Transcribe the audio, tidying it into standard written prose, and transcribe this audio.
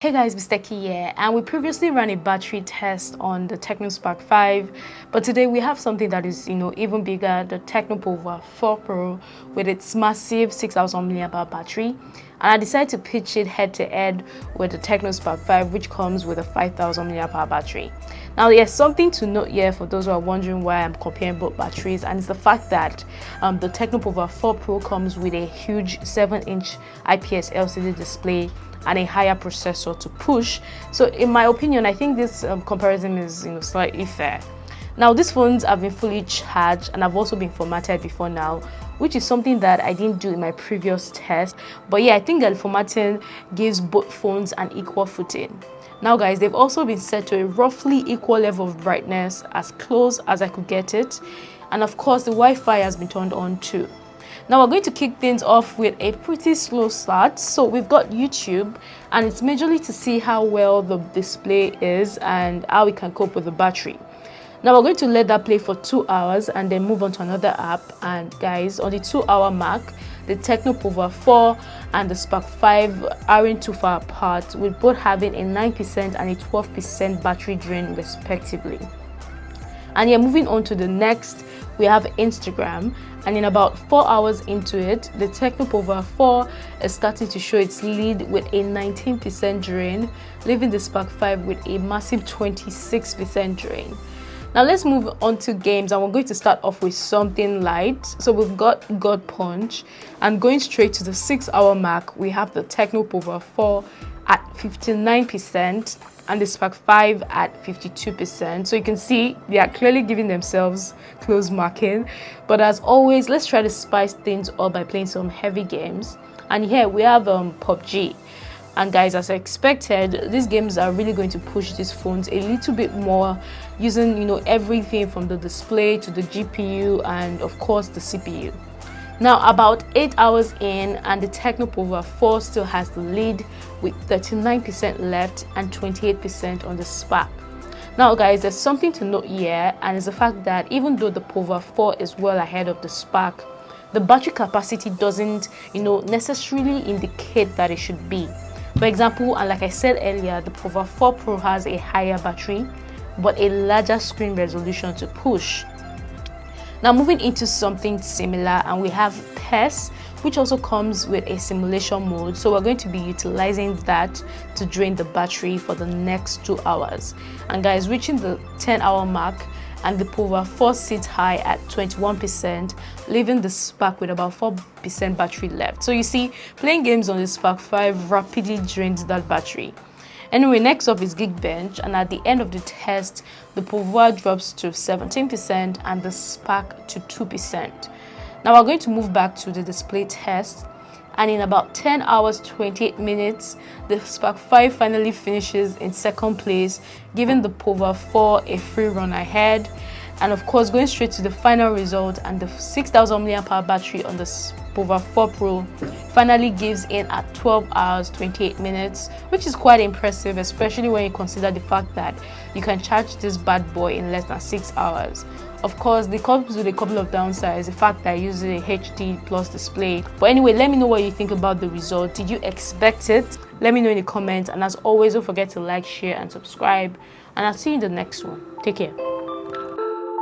Hey guys, Mr. Key here, and we previously ran a battery test on the Tecno Spark 5, but today we have something that is, even bigger, the Tecno Pouvoir 4 Pro with its massive 6000 mAh battery. And I decided to pitch it head to head with the Tecno Spark 5, which comes with a 5000 mAh battery. Now, there's something to note here for those who are wondering why I'm comparing both batteries, and it's the fact that the Tecno Pouvoir 4 Pro comes with a huge 7-inch IPS LCD display and a higher processor to push. So in my opinion, I think this comparison is slightly fair. Now, these phones have been fully charged and have also been formatted before now, which is something that I didn't do in my previous test. But yeah, I think that formatting gives both phones an equal footing. Now guys, they've also been set to a roughly equal level of brightness, as close as I could get it. And of course, the Wi-Fi has been turned on too. Now we're going to kick things off with a pretty slow start. So we've got YouTube, and it's majorly to see how well the display is and how we can cope with the battery. Now we're going to let that play for 2 hours and then move on to another app. And guys, on the 2-hour mark, the Tecno Pouvoir 4 and the Spark 5 aren't too far apart, with both having a 9% and a 12% battery drain respectively. And yeah, moving on to the next, we have Instagram, and in about 4 hours into it, the Tecno Pouvoir 4 is starting to show its lead with a 19% drain, leaving the Spark 5 with a massive 26% drain. Now let's move on to games, and we're going to start off with something light. So we've got God Punch, and going straight to the 6-hour mark, we have the Tecno Pouvoir 4 at 59% and the Spark 5 at 52%. So you can see they are clearly giving themselves close marking. But as always, let's try to spice things up by playing some heavy games. And here we have PUBG. And guys, as I expected, these games are really going to push these phones a little bit more, using everything from the display to the GPU and of course the CPU. Now, about 8 hours in, and the Tecno Pouvoir 4 still has the lead with 39% left and 28% on the Spark. Now guys, there's something to note here, and it's the fact that even though the Pouvoir 4 is well ahead of the Spark, the battery capacity doesn't necessarily indicate that it should be. For example, and like I said earlier, the Pouvoir 4 Pro has a higher battery but a larger screen resolution to push. Now moving into something similar, and we have PES, which also comes with a simulation mode. So we're going to be utilizing that to drain the battery for the next 2 hours. And guys, reaching the 10-hour mark, and the Pouvoir 4 sits high at 21%, leaving the Spark with about 4% battery left. So you see, playing games on the Spark 5 rapidly drains that battery. Anyway, next up is Geekbench, and at the end of the test, the Pouvoir drops to 17% and the Spark to 2%. Now we're going to move back to the display test, and in about 10 hours 28 minutes, the Spark 5 finally finishes in second place, giving the Pouvoir 4 a free run ahead. And of course, going straight to the final result, and the 6000 mAh battery on the Pouvoir 4 Pro finally gives in at 12 hours 28 minutes, which is quite impressive, especially when you consider the fact that you can charge this bad boy in less than 6 hours. Of course, it comes with a couple of downsides, the fact that it uses a HD plus display. But anyway, let me know what you think about the result. Did you expect it? Let me know in the comments, and as always, don't forget to like, share and subscribe, and I'll see you in the next one. Take care.